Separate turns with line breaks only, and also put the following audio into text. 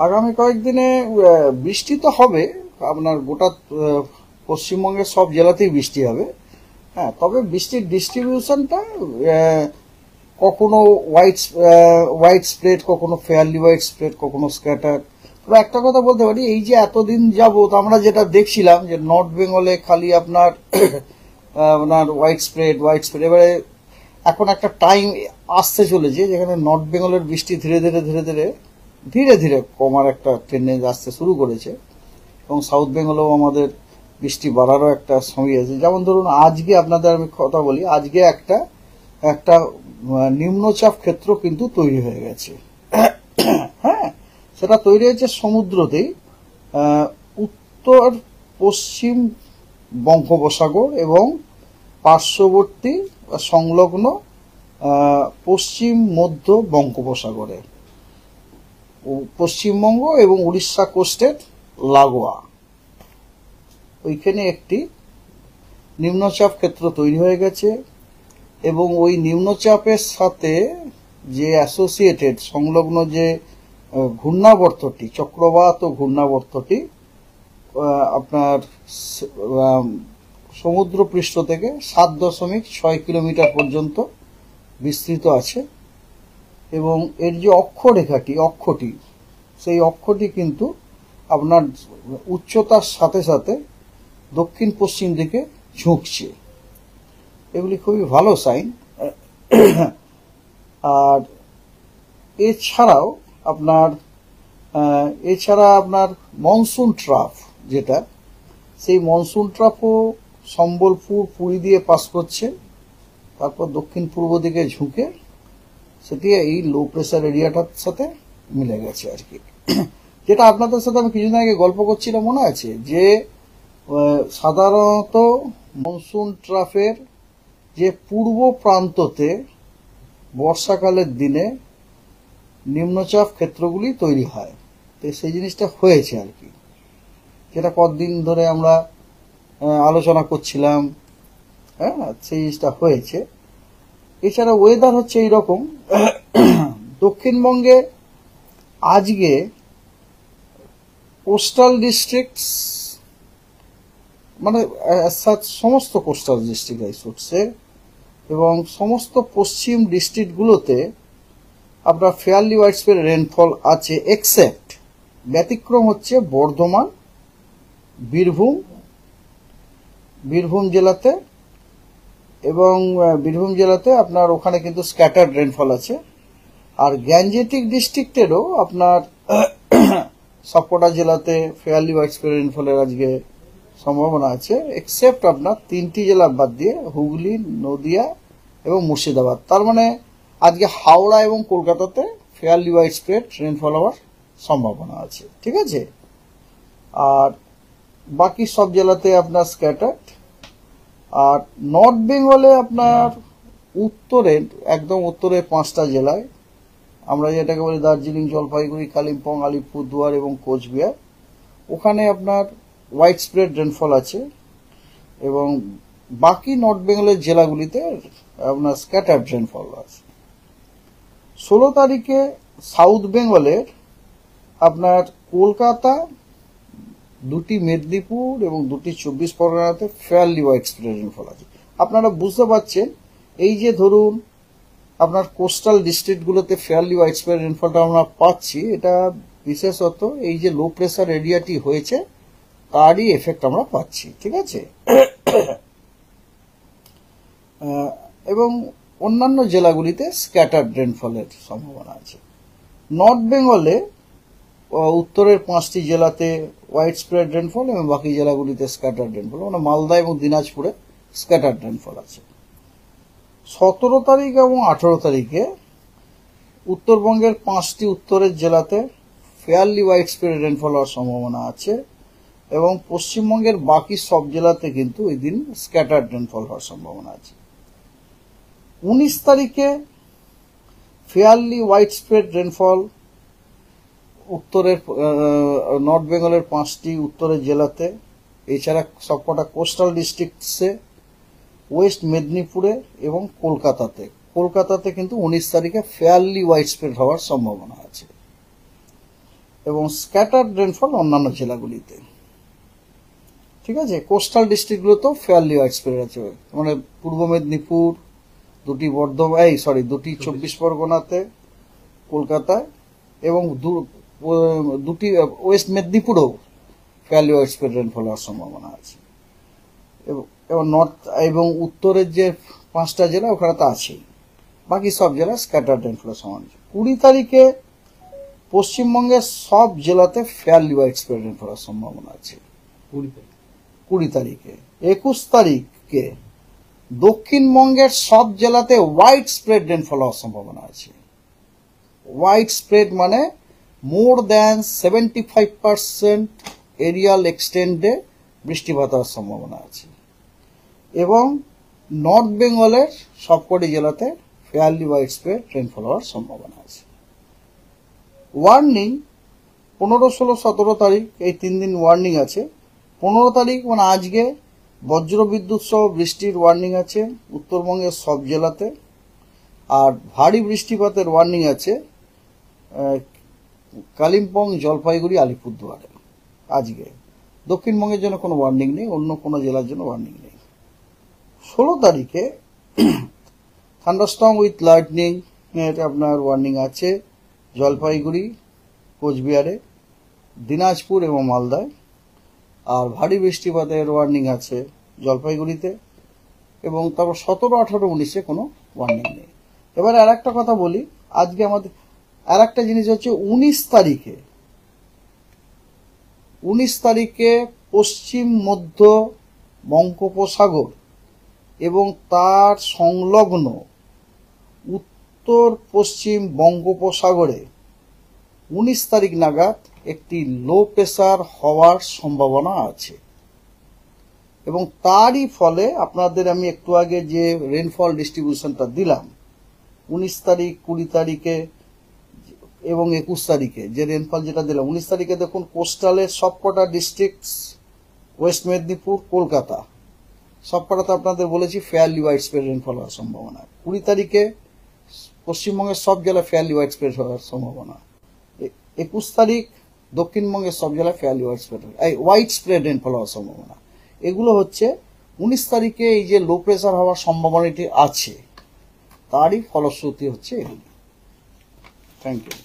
আগামী কয়েকদিনে বৃষ্টি তো হবে, আপনার গোটা পশ্চিমবঙ্গের সব জেলাতেই বৃষ্টি হবে। হ্যাঁ, তবে বৃষ্টির ডিস্ট্রিবিউশনটা কখনো হোয়াইট স্প্রেড, কখনো ফেয়ারলি হোয়াইট স্প্রেড, কখনো স্ক্যাটার। তবে একটা কথা বলতে পারি, এই যে এতদিন যাবত আমরা যেটা দেখছিলাম যে নর্থ বেঙ্গলে খালি আপনার আপনার হোয়াইট স্প্রেড, এবারে এখন একটা টাইম আসতে চলেছে যেখানে নর্থ বেঙ্গলের বৃষ্টি ধীরে ধীরে কমার একটা টেন্ডেন্সি আসতে শুরু করেছে, এবং সাউথ বেঙ্গলেও আমাদের বৃষ্টি বাড়ারও একটা সময় আছে। যেমন ধরুন, আজকে আপনাদের আমি কথা বলি, আজকে একটা একটা নিম্নচাপ ক্ষেত্র কিন্তু তৈরি হয়ে গেছে। হ্যাঁ, সেটা তৈরি হয়েছে সমুদ্রতেই, উত্তর পশ্চিম বঙ্গোপসাগর এবং পার্শ্ববর্তী সংলগ্ন পশ্চিম মধ্য বঙ্গোপসাগরে, পশ্চিমবঙ্গ এবং উড়িষ্যা কোস্টের লাগোয়া ওইখানে একটি নিম্নচাপ ক্ষেত্র তৈরি হয়ে গেছে, এবং ওই নিম্নচাপের সাথে যে অ্যাসোসিয়েটেড সংলগ্ন যে ঘূর্ণাবর্তটি, চক্রবাত ও ঘূর্ণাবর্তটি আপনার সমুদ্রপৃষ্ঠ থেকে 7.6 কিলোমিটার পর্যন্ত বিস্তৃত আছে, এবং এর যে অক্ষটি সেই অক্ষটি কিন্তু আপনার উচ্চতার সাথে সাথে দক্ষিণ পশ্চিম দিকে ঝুঁকছে। এগুলি খুবই ভালো সাইন। আর এছাড়া আপনার মনসুন ট্রাফ, যেটা সেই মনসুন ট্রাফও সম্বলপুর, পুরী দিয়ে পাস করছে, তারপর দক্ষিণ পূর্ব দিকে ঝুঁকে সেটি এই লো প্রেসার এরিয়াটার সাথে মিলে গেছে আর কি। যেটা আপনাদের সাথে আমি কিছুদিন আগে গল্প করছিলাম, মনে আছে যে সাধারণত মনসুন ট্রাফের যে পূর্ব প্রান্ততে বর্ষাকালের দিনে নিম্নচাপ ক্ষেত্রগুলি তৈরি হয়, তো সেই জিনিসটা হয়েছে আর কি, যেটা কতদিন ধরে আমরা আলোচনা করছিলাম। হ্যাঁ, সেই জিনিসটা হয়েছে। এছাড়া ওয়েদার হচ্ছে এইরকম, দক্ষিণবঙ্গে আজকে কোস্টাল ডিস্ট্রিক্টস, মানে সমস্ত কোস্টাল ডিস্ট্রিক্ট আইসুটসে, এবং সমস্ত পশ্চিম ডিস্ট্রিক্টগুলোতে আপনার ফেয়ারলি হোয়াইট স্প্রেড রেনফল আছে, এক্সেপ্ট ব্যতিক্রম হচ্ছে বর্ধমান, বীরভূম জেলাতে, এবং বীরভূম জেলাতে আপনার ওখানে কিন্তু স্ক্যাটার্ড রেনফল আছে। আর গ্যাঞ্জেটিক ডিস্ট্রিক্টেরও আপনার সবকটা জেলাতে ফেয়ারলি হোয়াইট স্প্রেড রেনফলের আজকে সম্ভাবনা আছে, এক্সেপ্ট আপনার 3টি জেলা বাদ দিয়ে হুগলি, নদিয়া এবং মুর্শিদাবাদ। তার মানে আজকে হাওড়া এবং কলকাতাতে ফেয়ারলি হোয়াইট স্প্রেড রেনফল হওয়ার সম্ভাবনা আছে, ঠিক আছে। আর বাকি সব জেলাতে আপনার স্ক্যাটার্ড। আর নর্থ বেঙ্গলে আপনার একদম উত্তরের 5টা জেলায়, আমরা যেটাকে বলি দার্জিলিং, জলপাইগুড়ি, কালিম্পং, আলিপুরদুয়ার এবং কোচবিহার, ওখানে আপনার হোয়াইট স্প্রেড রেনফল আছে, এবং বাকি নর্থ বেঙ্গলের জেলাগুলিতে আপনার স্ক্যাটার্ড রেনফল আছে। 16 তারিখে সাউথ বেঙ্গলের আপনার কলকাতা, 2টি মেদিনীপুর এবং 2টি 24 পরগনাতে ফেয়ারলি হোয়াইট স্প্রেড রেনফল আছে। আপনারা বুঝতে পারছেন, এই যে ধরুন আপনার কোস্টাল ডিস্ট্রিক্টগুলোতে ফেয়ারলি হোয়াইট স্প্রেড রেনফলটা আমরা পাচ্ছি, এটা বিশেষত এই যে লো প্রেসার এরিয়াটি হয়েছে তারই এফেক্ট আমরা পাচ্ছি, ঠিক আছে। এবং অন্যান্য জেলাগুলিতে স্ক্যাটার্ড রেনফলের সম্ভাবনা আছে। নর্থ বেঙ্গলে উত্তরের 5টি জেলাতে হোয়াইট স্প্রেড রেনফল এবং বাকি জেলাগুলিতে স্ক্যাটার্ড রেনফল, মানে মালদা এবং দিনাজপুরে স্ক্যাটার্ড রেনফল আছে। 17 তারিখ এবং 18 তারিখে উত্তরবঙ্গের 5টি উত্তরের জেলাতে ফেয়ারলি হোয়াইট স্প্রেড রেনফল হওয়ার সম্ভাবনা আছে, এবং পশ্চিমবঙ্গের বাকি সব জেলাতে কিন্তু ওই দিন স্ক্যাটার্ড রেনফল হওয়ার সম্ভাবনা আছে। 19 তারিখে ফেয়ারলি হোয়াইট স্প্রেড রেনফল উত্তরের নর্থ বেঙ্গলের 5টি উত্তরের জেলাতে, এছাড়া সবকটা কোস্টাল ডিস্ট্রিক্টসে, ওয়েস্ট মেদিনীপুরে এবং কলকাতাতে কিন্তু 19 তারিখে ফেয়ারলি হোয়াইট স্প্রেড হওয়ার সম্ভাবনা আছে। এবং স্ক্যাটার্ড রেনফল অন্যান্য জেলাগুলিতে। ঠিক আছে, কোস্টাল ডিস্ট্রিক্টগুলোতেও ফেয়ারলি ওয়াইড স্প্রেড আছে, মানে পূর্ব মেদিনীপুর, দুটি 24 পরগনাতে, কলকাতায়, এবং দুটি ওয়েস্ট মেদিনীপুরেও ফেয়ারলি ওয়াইড স্প্রেড রেনফল হওয়ার সম্ভাবনা আছে। এবং নর্থ এবং উত্তরের যে 5টা জেলা ওখানে তো আছেই, বাকি সব জেলা স্ক্যাটার্ড রেনফলের সমান। 20 তারিখে পশ্চিমবঙ্গের সব জেলাতে ফেয়ারলি ওয়াইড স্প্রেড রেনফল হওয়ার সম্ভাবনা আছে 20 তারিখে। 21 তারিখে দক্ষিণবঙ্গের সব জেলাতে ওয়াইড স্প্রেড রেনফল হওয়ার সম্ভাবনা আছে। ওয়াইড স্প্রেড মানে মোর দ্যান 75% এরিয়াল এক্সটেন্ডে বৃষ্টিপাত হওয়ার সম্ভাবনা আছে। এবং নর্থ বেঙ্গলের সবকটি জেলাতে ফেয়ারলি ওয়াইড স্প্রেড রেনফল হওয়ার সম্ভাবনা আছে। ওয়ার্নিং 15, 16, 17 তারিখ এই 3 দিন ওয়ার্নিং আছে। 15 তারিখ মানে আজকে বজ্রবিদ্যুৎ সহ বৃষ্টির ওয়ার্নিং আছে উত্তরবঙ্গের সব জেলাতে। আর ভারী বৃষ্টিপাতের ওয়ার্নিং আছে কালিম্পং, জলপাইগুড়ি, আলিপুরদুয়ারে আজকে। দক্ষিণবঙ্গের জন্য কোনো ওয়ার্নিং নেই, অন্য কোনো জেলার জন্য ওয়ার্নিং নেই। 16 তারিখে থান্ডারস্টর্ম উইথ লাইটনিং এর আপনার ওয়ার্নিং আছে জলপাইগুড়ি, কোচবিহারে, দিনাজপুর এবং মালদায়। আর ভারী বৃষ্টিপাতের ওয়ার্নিং আছে জলপাইগুড়িতে। এবং তারপর 17, 18, 19-এ কোনো ওয়ার্নিং নেই। এবারে আর একটা কথা বলি, আজকে আমাদের আর একটা জিনিস হচ্ছে 19 তারিখে পশ্চিম মধ্য বঙ্গোপসাগর এবং তার সংলগ্ন উত্তর পশ্চিম বঙ্গোপসাগরে 19 তারিখ নাগাদ একটি লো প্রেসার হওয়ার সম্ভাবনা আছে। এবং তারই ফলে আপনাদের আমি একটু আগে যে রেনফল ডিস্ট্রিবিউশনটা দিলাম 19 তারিখ, 20 তারিখে এবং 21 তারিখে যে রেনফল যেটা দিলাম, 19 তারিখে দেখুন কোস্টালের সবকটা ডিস্ট্রিক্ট, ওয়েস্ট মেদিনীপুর, কলকাতা, সবকটাতে আপনাদের বলেছি ফেয়ারলি ওয়াইড স্প্রেড রেনফল হওয়ার সম্ভাবনা। 20 তারিখে পশ্চিমবঙ্গের সব জেলা ফেয়ারলি ওয়াইড স্প্রেড হওয়ার সম্ভাবনা। 21 তারিখ দক্ষিণবঙ্গের সব জেলায় ফেয়ারলি ওয়াইড স্প্রেড রেনফল হওয়ার সম্ভাবনা। এগুলো হচ্ছে 19 তারিখে এই যে লো প্রেসার হওয়ার সম্ভাবনাটি আছে তারই ফলশ্রুতি হচ্ছে এগুলি। Thank you.